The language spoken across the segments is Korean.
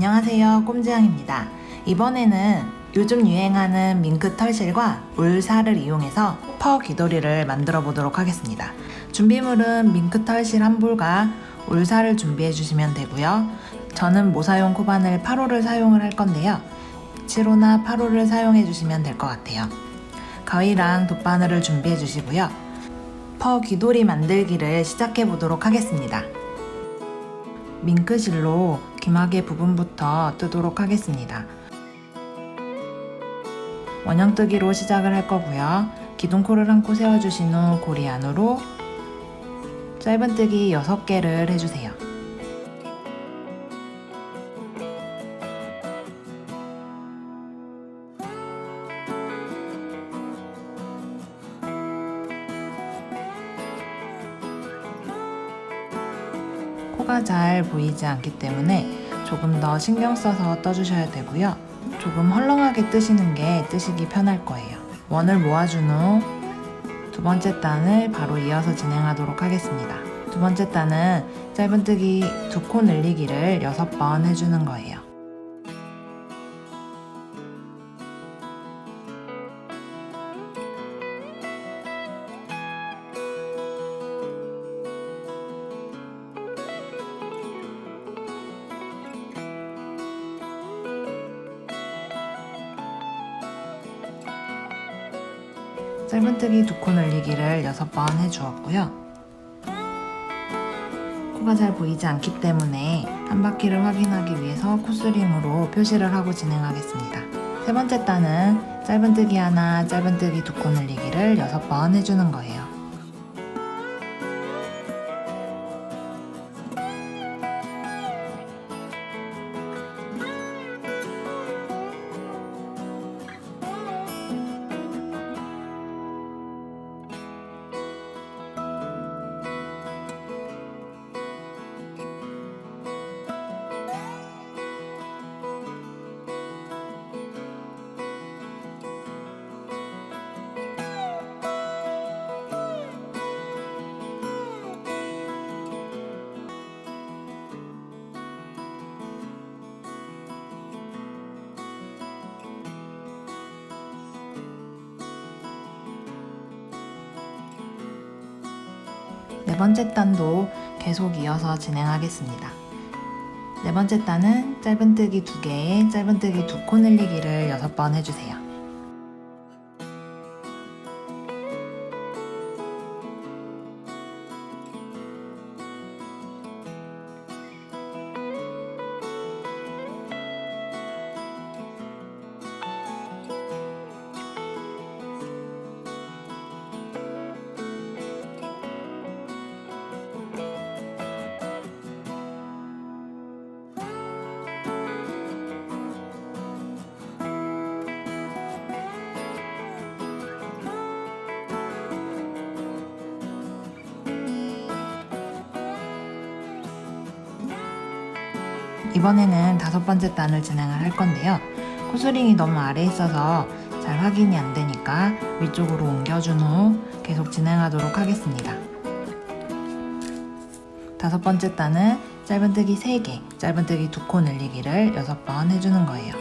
안녕하세요, 꼼지양입니다. 이번에는 요즘 유행하는 밍크 털실과 울살을 이용해서 퍼 귀돌이를 만들어 보도록 하겠습니다. 준비물은 밍크 털실 한 볼과 울살을 준비해 주시면 되고요. 저는 모사용 코바늘 8호를 사용을 할 건데요. 7호나 8호를 사용해 주시면 될 것 같아요. 가위랑 돗바늘을 준비해 주시고요. 퍼 귀돌이 만들기를 시작해 보도록 하겠습니다. 밍크실로 귀마개 부분부터 뜨도록 하겠습니다. 원형뜨기로 시작을 할 거고요. 기둥코를 한 코 세워주신 후 고리 안으로 짧은뜨기 6개를 해주세요. 코가 잘 보이지 않기 때문에 조금 더 신경 써서 떠주셔야 되고요. 조금 헐렁하게 뜨시는 게 뜨시기 편할 거예요. 원을 모아준 후 두 번째 단을 바로 이어서 진행하도록 하겠습니다. 두 번째 단은 짧은뜨기 2코 늘리기를 6번 해주는 거예요. 짧은뜨기 2코 늘리기를 6번 해주었고요. 코가 잘 보이지 않기 때문에 한 바퀴를 확인하기 위해서 코스링으로 표시를 하고 진행하겠습니다. 세 번째 단은 짧은뜨기 하나, 짧은뜨기 2코 늘리기를 6번 해주는 거예요. 네 번째 단도 계속 이어서 진행하겠습니다. 네 번째 단은 짧은뜨기 2개에 짧은뜨기 2코 늘리기를 6번 해주세요. 이번에는 5번째 단을 진행을 할 건데요. 코스링이 너무 아래에 있어서 잘 확인이 안 되니까 위쪽으로 옮겨준 후 계속 진행하도록 하겠습니다. 5번째 단은 짧은뜨기 3개, 짧은뜨기 2코 늘리기를 6번 해주는 거예요.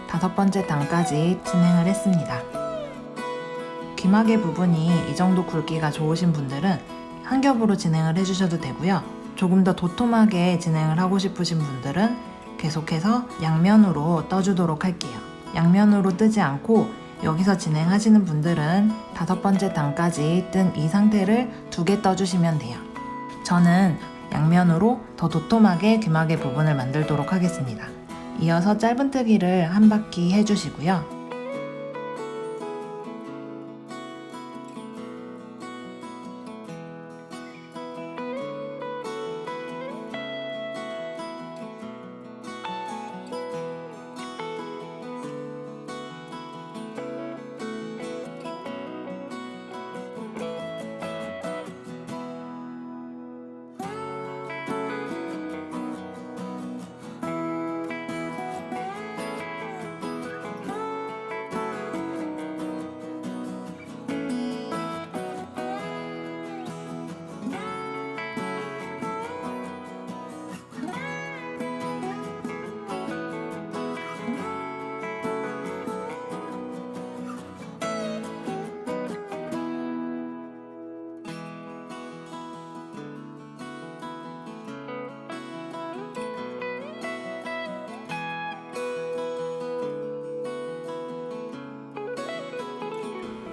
다섯 번째 단까지 진행을 했습니다. 귀마개 부분이 이 정도 굵기가 좋으신 분들은 한 겹으로 진행을 해주셔도 되고요. 조금 더 도톰하게 진행을 하고 싶으신 분들은 계속해서 양면으로 떠주도록 할게요. 양면으로 뜨지 않고 여기서 진행하시는 분들은 5번째 단까지 뜬 이 상태를 2개 떠주시면 돼요. 저는 양면으로 더 도톰하게 귀마개 부분을 만들도록 하겠습니다. 이어서 짧은뜨기를 한 바퀴 해주시고요.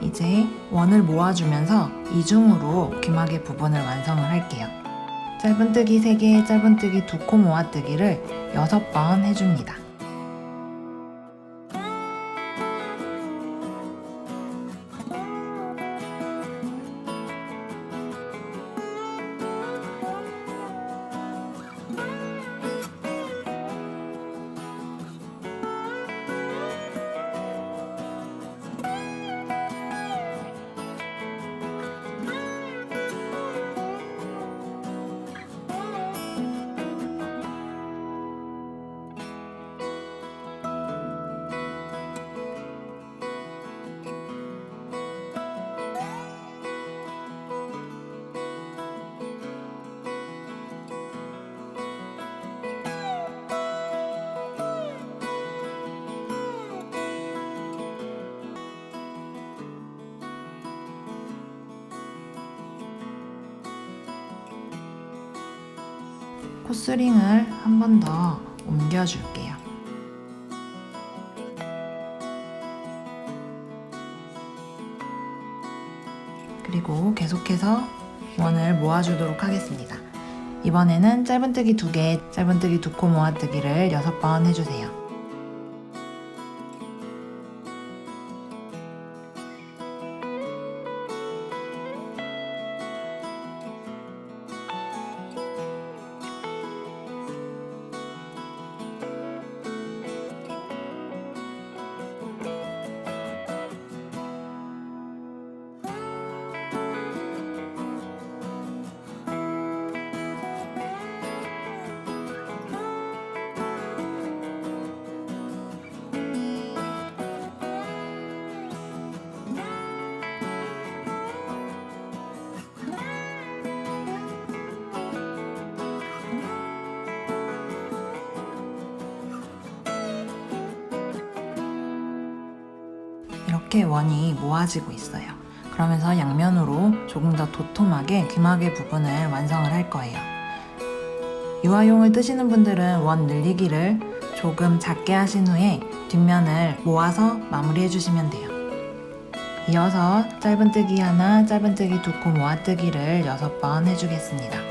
이제 원을 모아주면서 이중으로 귀마개 부분을 완성을 할게요. 짧은뜨기 3개, 짧은뜨기 2코 모아뜨기를 6번 해줍니다. 코스링을 한 번 더 옮겨줄게요. 그리고 계속해서 원을 모아주도록 하겠습니다. 이번에는 짧은뜨기 2개, 짧은뜨기 2코 모아뜨기를 6번 해주세요. 이렇게 원이 모아지고 있어요. 그러면서 양면으로 조금 더 도톰하게 귀마개 부분을 완성을 할 거예요. 유화용을 뜨시는 분들은 원 늘리기를 조금 작게 하신 후에 뒷면을 모아서 마무리해 주시면 돼요. 이어서 짧은뜨기 하나, 짧은뜨기 2코 모아뜨기를 6번 해주겠습니다.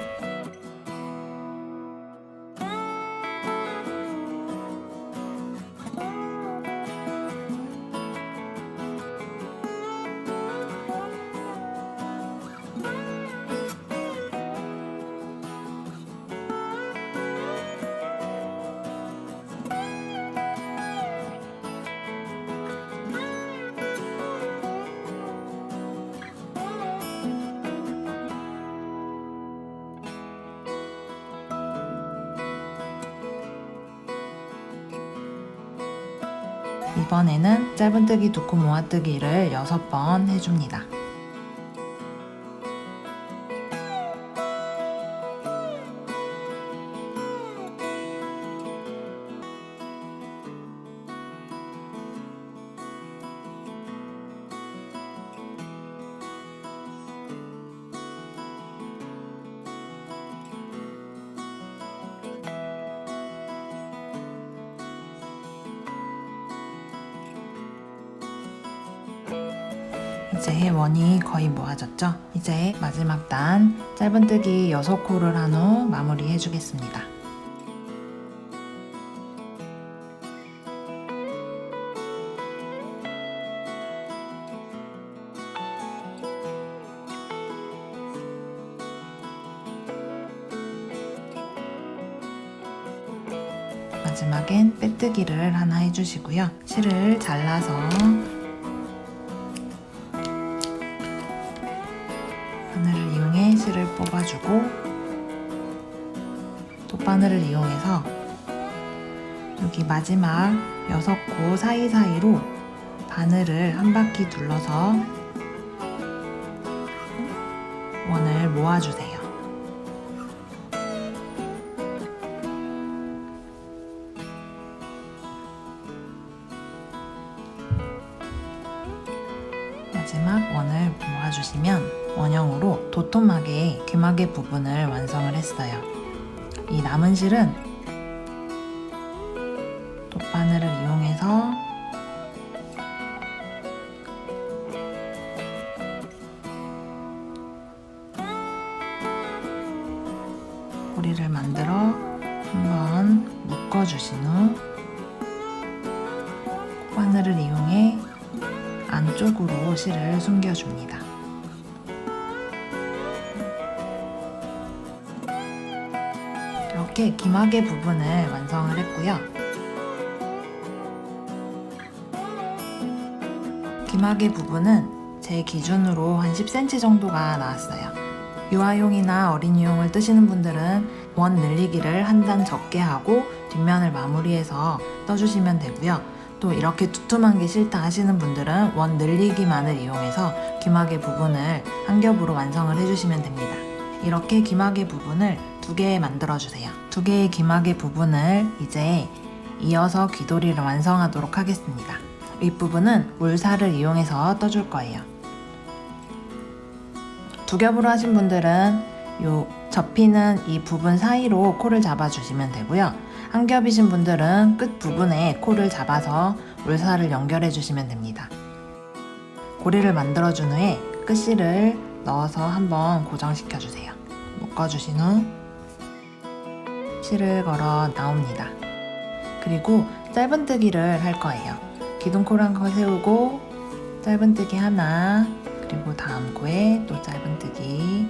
이번에는 짧은뜨기 2코 모아뜨기를 6번 해줍니다. 이제 원이 거의 모아졌죠? 이제 마지막 단 짧은뜨기 6코를 한 후 마무리 해주겠습니다. 마지막엔 빼뜨기를 하나 해주시고요. 실을 잘라서 바늘을 이용해 실을 뽑아주고 또 바늘을 이용해서 여기 마지막 6코 사이사이로 바늘을 한 바퀴 둘러서 원을 모아주세요. 마지막 원을 모아주시면 원형으로 도톰하게 귀마개 부분을 완성을 했어요. 이 남은 실은 돗바늘을 이용해서 고리를 만들어 한번 묶어주신 후 콧바늘을 이용해 안쪽으로 실을 숨겨줍니다. 이렇게 귀마개 부분을 완성을 했고요. 귀마개 부분은 제 기준으로 한 10cm 정도가 나왔어요. 유아용이나 어린이용을 뜨시는 분들은 원 늘리기를 한 단 적게 하고 뒷면을 마무리해서 떠주시면 되고요. 또 이렇게 두툼한 게 싫다 하시는 분들은 원 늘리기만을 이용해서 귀마개 부분을 한 겹으로 완성을 해주시면 됩니다. 이렇게 귀마개 부분을 2개 만들어주세요. 2개의 귀마개 부분을 이제 이어서 귀도리를 완성하도록 하겠습니다. 윗부분은 물살을 이용해서 떠줄 거예요. 2겹으로 하신 분들은 요 접히는 이 부분 사이로 코를 잡아주시면 되고요. 한 겹이신 분들은 끝 부분에 코를 잡아서 물살을 연결해 주시면 됩니다. 고리를 만들어준 후에 끝실을 넣어서 한번 고정시켜 주세요. 묶어주신 후 실을 걸어 나옵니다. 그리고 짧은뜨기를 할 거예요. 기둥코를 한 거 세우고 짧은뜨기 하나, 그리고 다음 코에 또 짧은뜨기,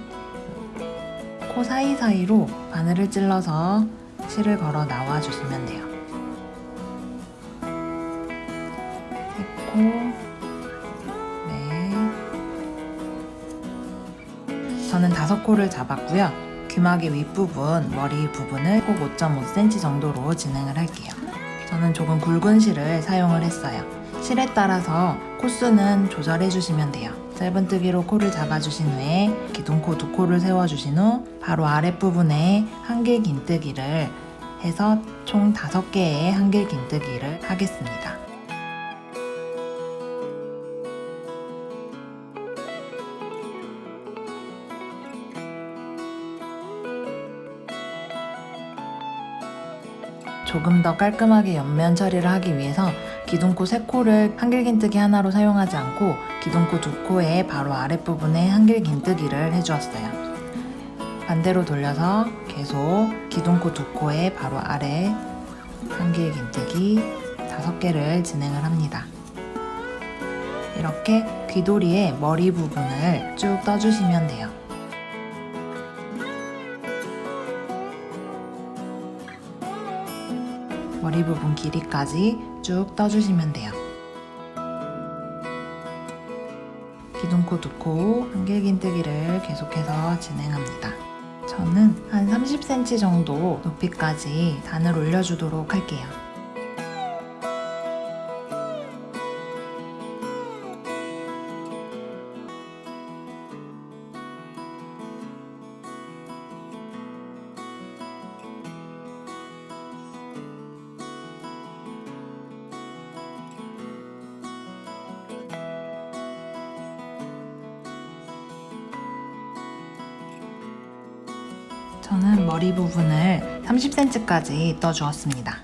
코 사이사이로 바늘을 찔러서 실을 걸어 나와 주시면 돼요. 3코, 네. 저는 5코를 잡았고요. 귀마개 윗부분, 머리 부분을 꼭 5.5cm 정도로 진행을 할게요. 저는 조금 굵은 실을 사용을 했어요. 실에 따라서 코수는 조절해 주시면 돼요. 짧은뜨기로 코를 잡아주신 후에 기둥코 2코를 세워주신 후 바로 아랫부분에 한길 긴뜨기를 해서 총 5개의 한길 긴뜨기를 하겠습니다. 조금 더 깔끔하게 옆면 처리를 하기 위해서 기둥코 3코를 한길 긴뜨기 하나로 사용하지 않고 기둥코 2코의 바로 아랫부분에 한길 긴뜨기를 해주었어요. 반대로 돌려서 계속 기둥코 2코의 바로 아래 한길 긴뜨기 5개를 진행을 합니다. 이렇게 귀도리의 머리 부분을 쭉 떠주시면 돼요. 머리 부분 길이까지 쭉 떠주시면 돼요. 기둥코 2코 한길 긴뜨기를 계속해서 진행합니다. 저는 한 30cm 정도 높이까지 단을 올려주도록 할게요. 저는 머리 부분을 30cm까지 떠주었습니다.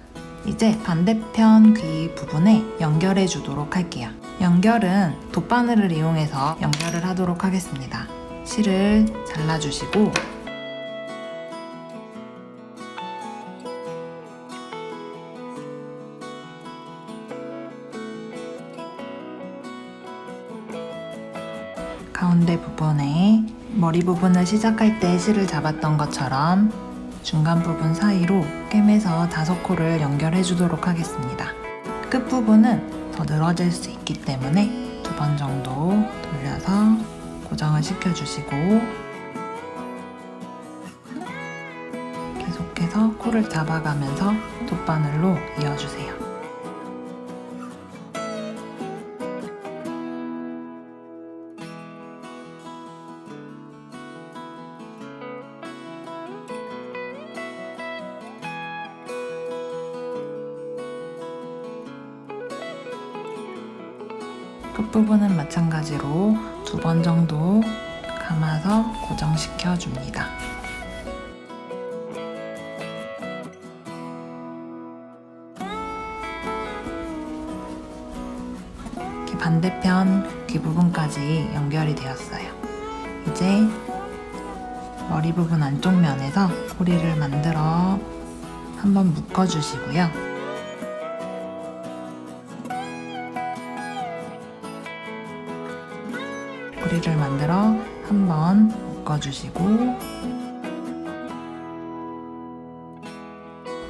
이제 반대편 귀 부분에 연결해 주도록 할게요. 연결은 돗바늘을 이용해서 연결을 하도록 하겠습니다. 실을 잘라주시고 가운데 부분에 머리 부분을 시작할 때 실을 잡았던 것처럼 중간 부분 사이로 꿰매서 5코를 연결해 주도록 하겠습니다. 끝부분은 더 늘어질 수 있기 때문에 2번 정도 돌려서 고정을 시켜주시고 계속해서 코를 잡아가면서 돗바늘로 이어주세요. 끝부분은 마찬가지로 2번 정도 감아서 고정시켜 줍니다. 이렇게 반대편 귀 부분까지 연결이 되었어요. 이제 머리 부분 안쪽 면에서 고리를 만들어 한번 묶어 주시고요. 고리를 만들어 한번 묶어주시고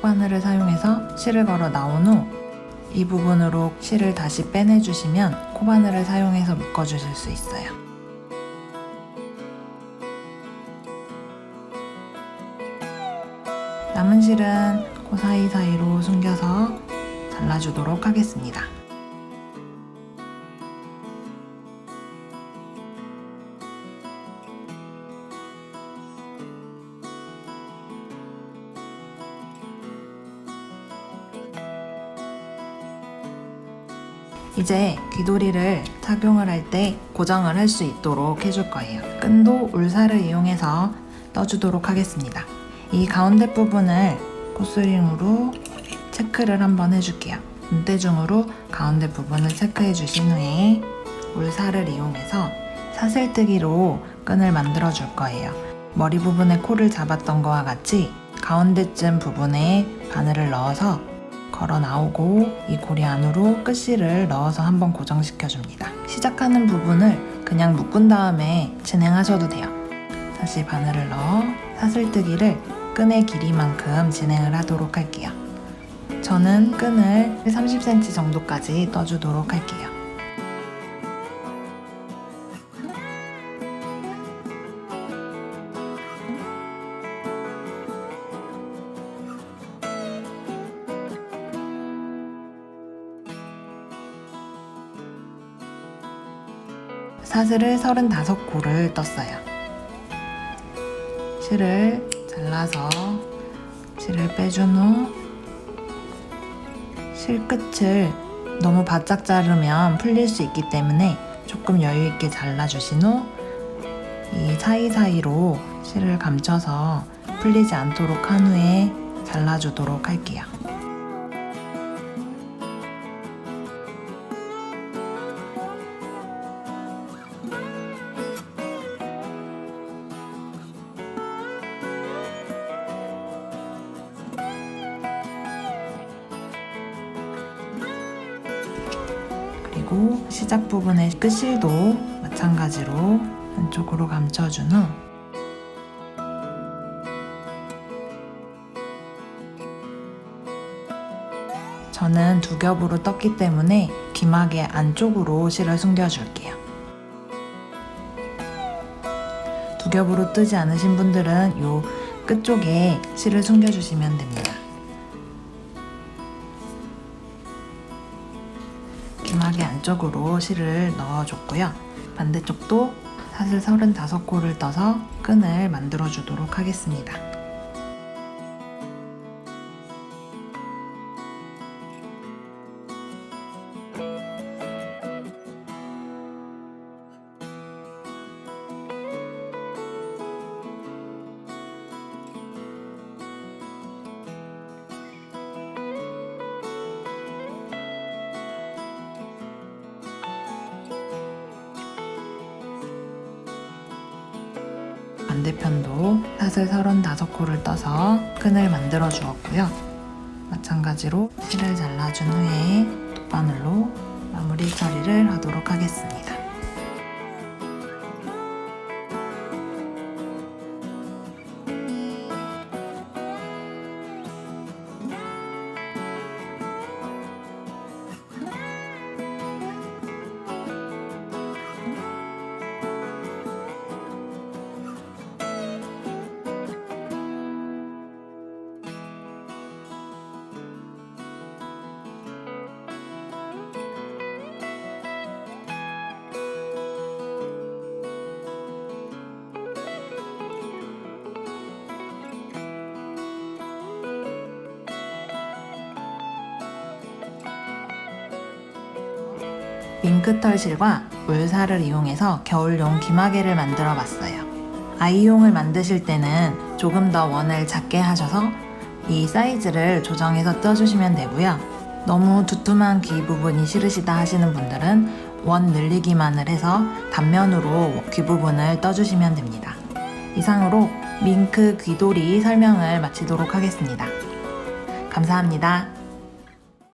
코바늘을 사용해서 실을 걸어 나온 후 이 부분으로 실을 다시 빼내주시면 코바늘을 사용해서 묶어주실 수 있어요. 남은 실은 코 사이사이로 숨겨서 잘라주도록 하겠습니다. 이제 귀도리를 착용을 할 때 고정을 할 수 있도록 해줄 거예요. 끈도 울살을 이용해서 떠주도록 하겠습니다. 이 가운데 부분을 코스링으로 체크를 한번 해줄게요. 눈대중으로 가운데 부분을 체크해 주신 후에 울살을 이용해서 사슬뜨기로 끈을 만들어 줄 거예요. 머리 부분에 코를 잡았던 거와 같이 가운데쯤 부분에 바늘을 넣어서 걸어 나오고 이 고리 안으로 끝실을 넣어서 한번 고정시켜 줍니다. 시작하는 부분을 그냥 묶은 다음에 진행하셔도 돼요. 다시 바늘을 넣어 사슬뜨기를 끈의 길이만큼 진행을 하도록 할게요. 저는 끈을 30cm 정도까지 떠주도록 할게요. 사슬을 35코를 떴어요. 실을 잘라서 실을 빼준 후 실끝을 너무 바짝 자르면 풀릴 수 있기 때문에 조금 여유있게 잘라주신 후 이 사이사이로 실을 감춰서 풀리지 않도록 한 후에 잘라주도록 할게요. 그리고 시작 부분의 끝실도 마찬가지로 안쪽으로 감춰준 후 저는 2겹으로 떴기 때문에 귀마개 안쪽으로 실을 숨겨줄게요. 2겹으로 뜨지 않으신 분들은 이 끝쪽에 실을 숨겨주시면 됩니다. 귀마개 안쪽으로 실을 넣어줬고요. 반대쪽도 사슬 35코를 떠서 끈을 만들어 주도록 하겠습니다. 반대편도 사슬 35코를 떠서 끈을 만들어 주었고요. 마찬가지로 실을 잘라준 후에 돗바늘로 마무리 처리를 하도록 하겠습니다. 밍크털실과 울살을 이용해서 겨울용 기마개를 만들어 봤어요. 아이용을 만드실 때는 조금 더 원을 작게 하셔서 이 사이즈를 조정해서 떠주시면 되고요. 너무 두툼한 귀 부분이 싫으시다 하시는 분들은 원 늘리기만을 해서 단면으로 귀 부분을 떠주시면 됩니다. 이상으로 밍크 귀돌이 설명을 마치도록 하겠습니다. 감사합니다.